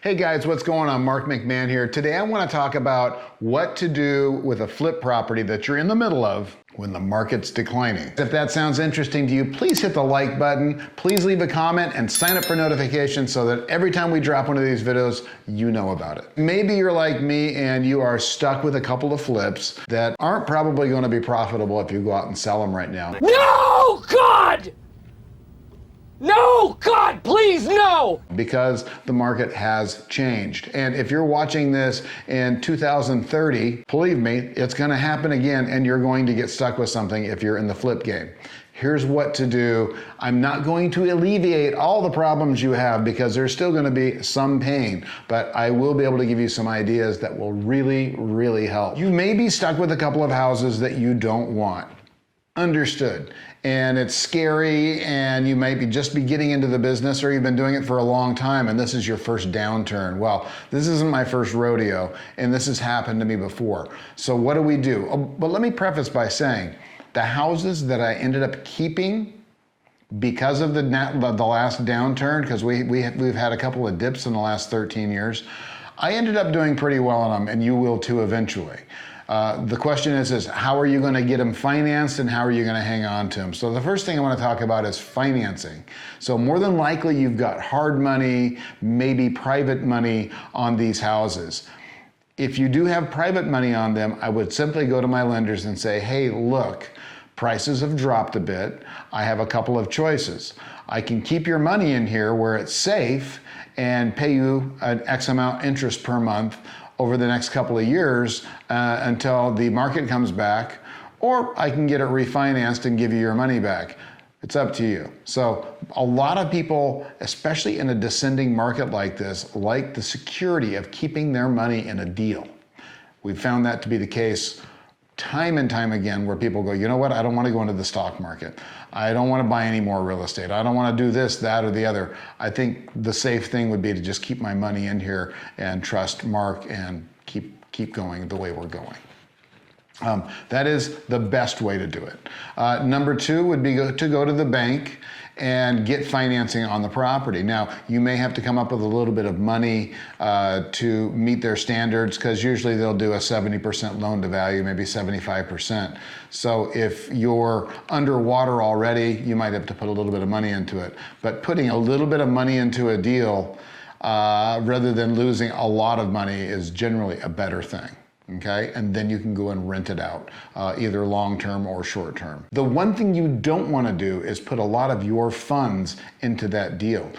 Hey guys, what's going on? Mark McMahon here. Today I want to talk about what to do with a flip property that you're in the middle of when the market's declining. If that sounds interesting to you, please hit the like button, please leave a comment and sign up for notifications so that every time we drop one of these videos, you know about it. Maybe you're like me and you are stuck with a couple of flips that aren't probably going to be profitable if you go out and sell them right now. No, God! No, God, please, no! Because the market has changed. And if you're watching this in 2030, believe me, it's gonna happen again and you're going to get stuck with something if you're in the flip game. Here's what to do. I'm not going to alleviate all the problems you have because there's still gonna be some pain, but I will be able to give you some ideas that will really, really help. You may be stuck with a couple of houses that you don't want. Understood. And it's scary and you might just be getting into the business or you've been doing it for a long time and this is your first downturn. Well, this isn't my first rodeo and this has happened to me before. So what do we do? But let me preface by saying the houses that I ended up keeping because of the last downturn, because we've had a couple of dips in the last 13 years, I ended up doing pretty well on them and you will too eventually. The question is how are you going to get them financed and how are you going to hang on to them? So the first thing I want to talk about is financing. So more than likely you've got hard money, maybe private money on these houses. If you do have private money on them, I would simply go to my lenders and say, hey, look, prices have dropped a bit. I have a couple of choices. I can keep your money in here where it's safe and pay you an X amount interest per month over the next couple of years until the market comes back, or I can get it refinanced and give you your money back. It's up to you. So a lot of people, especially in a descending market like this, like the security of keeping their money in a deal. We've found that to be the case time and time again where people go, you know what, I don't want to go into the stock market. I don't want to buy any more real estate. I don't want to do this, that, or the other. I think the safe thing would be to just keep my money in here and trust Mark and keep going the way we're going. That is the best way to do it. Number two would be to go to the bank and get financing on the property. Now, you may have to come up with a little bit of money to meet their standards because usually they'll do a 70% loan to value, maybe 75%. So if you're underwater already, you might have to put a little bit of money into it. But putting a little bit of money into a deal rather than losing a lot of money is generally a better thing. Okay, and then you can go and rent it out, either long-term or short-term. The one thing you don't want to do is put a lot of your funds into that deal.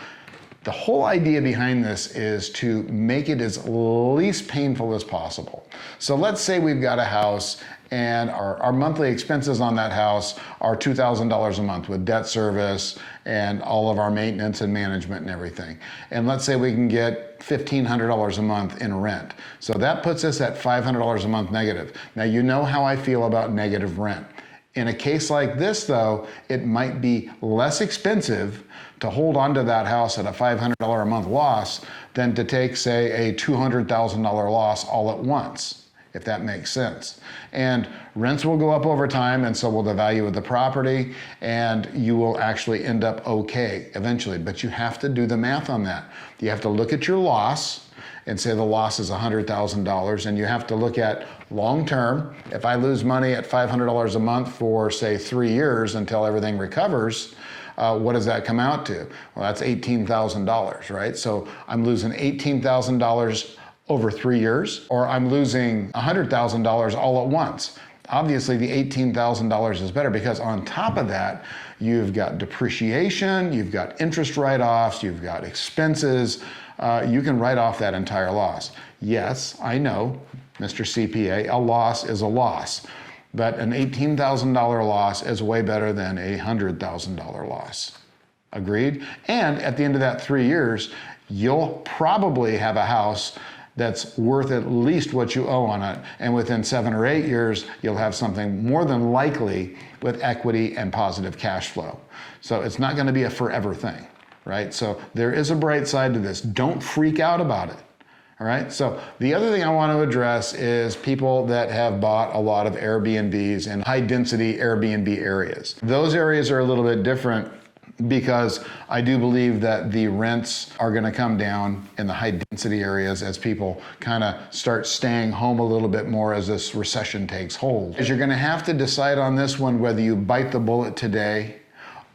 The whole idea behind this is to make it as least painful as possible. So let's say we've got a house and our monthly expenses on that house are $2,000 a month with debt service and all of our maintenance and management and everything. And let's say we can get $1,500 a month in rent. So that puts us at $500 a month negative. Now you know how I feel about negative rent. In a case like this though, it might be less expensive to hold onto that house at a $500 a month loss than to take, say, a $200,000 loss all at once, if that makes sense. And rents will go up over time and so will the value of the property and you will actually end up okay eventually, but you have to do the math on that. You have to look at your loss and say the loss is $100,000 and you have to look at long term. If I lose money at $500 a month for say 3 years until everything recovers, what does that come out to? Well, that's $18,000, right? So I'm losing $18,000 over 3 years, or I'm losing $100,000 all at once. Obviously the $18,000 is better because on top of that, you've got depreciation, you've got interest write-offs, you've got expenses. You can write off that entire loss. Yes, I know, Mr. CPA, a loss is a loss, but an $18,000 loss is way better than a $100,000 loss. Agreed? And at the end of that 3 years, you'll probably have a house that's worth at least what you owe on it. And within 7 or 8 years, you'll have something more than likely with equity and positive cash flow. So it's not gonna be a forever thing, right? So there is a bright side to this. Don't freak out about it, all right? So the other thing I want to address is people that have bought a lot of Airbnbs in high density Airbnb areas. Those areas are a little bit different because I do believe that the rents are going to come down in the high density areas as people kind of start staying home a little bit more as this recession takes hold. You're going to have to decide on this one whether you bite the bullet today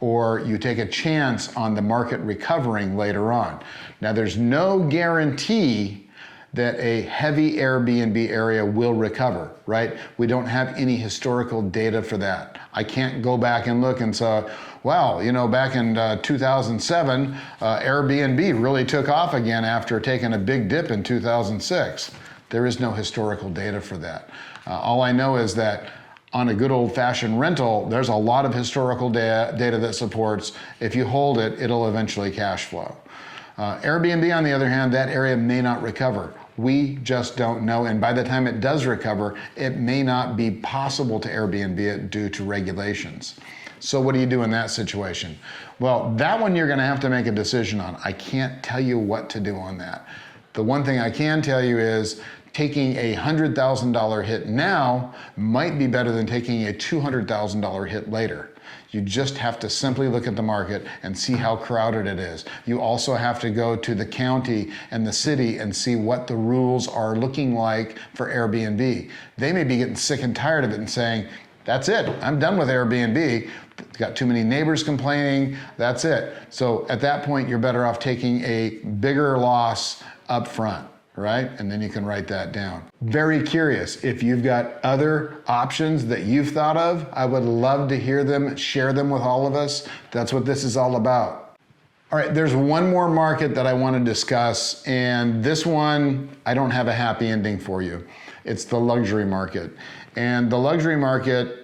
or you take a chance on the market recovering later on. Now, there's no guarantee that a heavy Airbnb area will recover, right? We don't have any historical data for that. I can't go back and look and say, wow, you know, back in 2007, Airbnb really took off again after taking a big dip in 2006. There is no historical data for that. All I know is that on a good old-fashioned rental, there's a lot of historical data that supports if you hold it, it'll eventually cash flow. Airbnb, on the other hand, that area may not recover. We just don't know, and by the time it does recover, it may not be possible to Airbnb it due to regulations. So what do you do in that situation? Well, that one you're gonna have to make a decision on. I can't tell you what to do on that. The one thing I can tell you is taking a $100,000 hit now might be better than taking a $200,000 hit later. You just have to simply look at the market and see how crowded it is. You also have to go to the county and the city and see what the rules are looking like for Airbnb. They may be getting sick and tired of it and saying, that's it, I'm done with Airbnb. Got too many neighbors complaining, that's it. So at that point, you're better off taking a bigger loss up front, right? And then you can write that down. Very curious, if you've got other options that you've thought of, I would love to hear them, share them with all of us. That's what this is all about. All right, there's one more market that I want to discuss, and this one, I don't have a happy ending for you. It's the luxury market. And the luxury market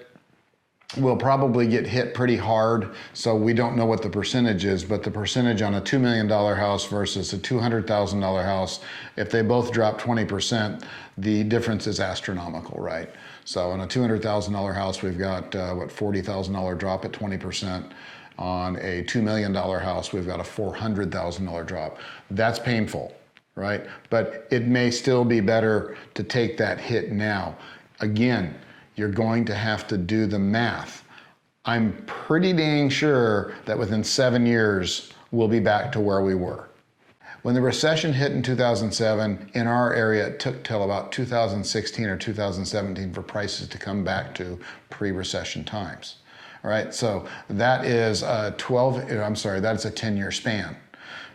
will probably get hit pretty hard, so we don't know what the percentage is, but the percentage on a $2 million house versus a $200,000 house, if they both drop 20%, the difference is astronomical, right? So on a $200,000 house, we've got, $40,000 drop at 20%. On a $2 million house, we've got a $400,000 drop. That's painful, right? But it may still be better to take that hit now. Again, you're going to have to do the math. I'm pretty dang sure that within 7 years, we'll be back to where we were. When the recession hit in 2007, in our area, it took till about 2016 or 2017 for prices to come back to pre-recession times. All right, so that is a 10-year span.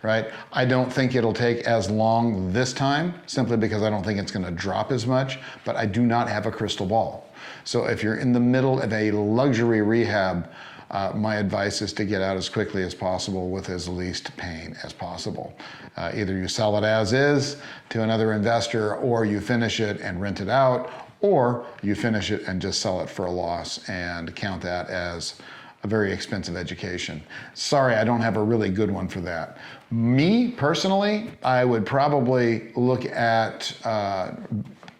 Right? I don't think it'll take as long this time, simply because I don't think it's going to drop as much, but I do not have a crystal ball. So if you're in the middle of a luxury rehab, my advice is to get out as quickly as possible with as least pain as possible. Either you sell it as is to another investor, or you finish it and rent it out, or you finish it and just sell it for a loss and count that as a very expensive education. Sorry, I don't have a really good one for that. Me, personally, I would probably look at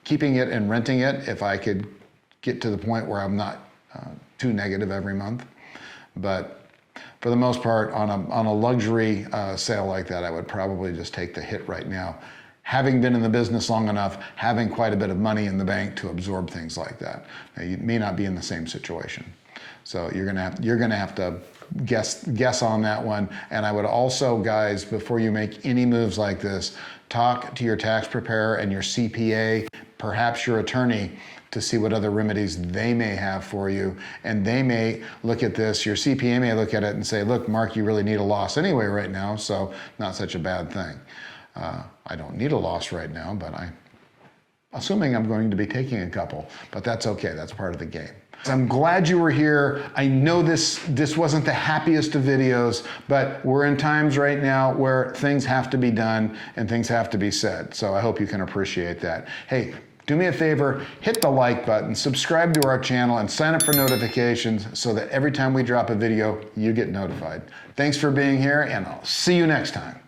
keeping it and renting it if I could get to the point where I'm not too negative every month. But for the most part, on a luxury sale like that, I would probably just take the hit right now. Having been in the business long enough, having quite a bit of money in the bank to absorb things like that. Now, you may not be in the same situation. So you're gonna have to guess on that one. And I would also, guys, before you make any moves like this, talk to your tax preparer and your CPA, perhaps your attorney, to see what other remedies they may have for you. And they may look at this, your CPA may look at it and say, look, Mark, you really need a loss anyway right now, so not such a bad thing. I don't need a loss right now, but assuming I'm going to be taking a couple, but that's okay, that's part of the game. I'm glad you were here. I know this wasn't the happiest of videos, but we're in times right now where things have to be done and things have to be said. So I hope you can appreciate that. Hey, do me a favor, hit the like button, subscribe to our channel, and sign up for notifications so that every time we drop a video, you get notified. Thanks for being here, and I'll see you next time.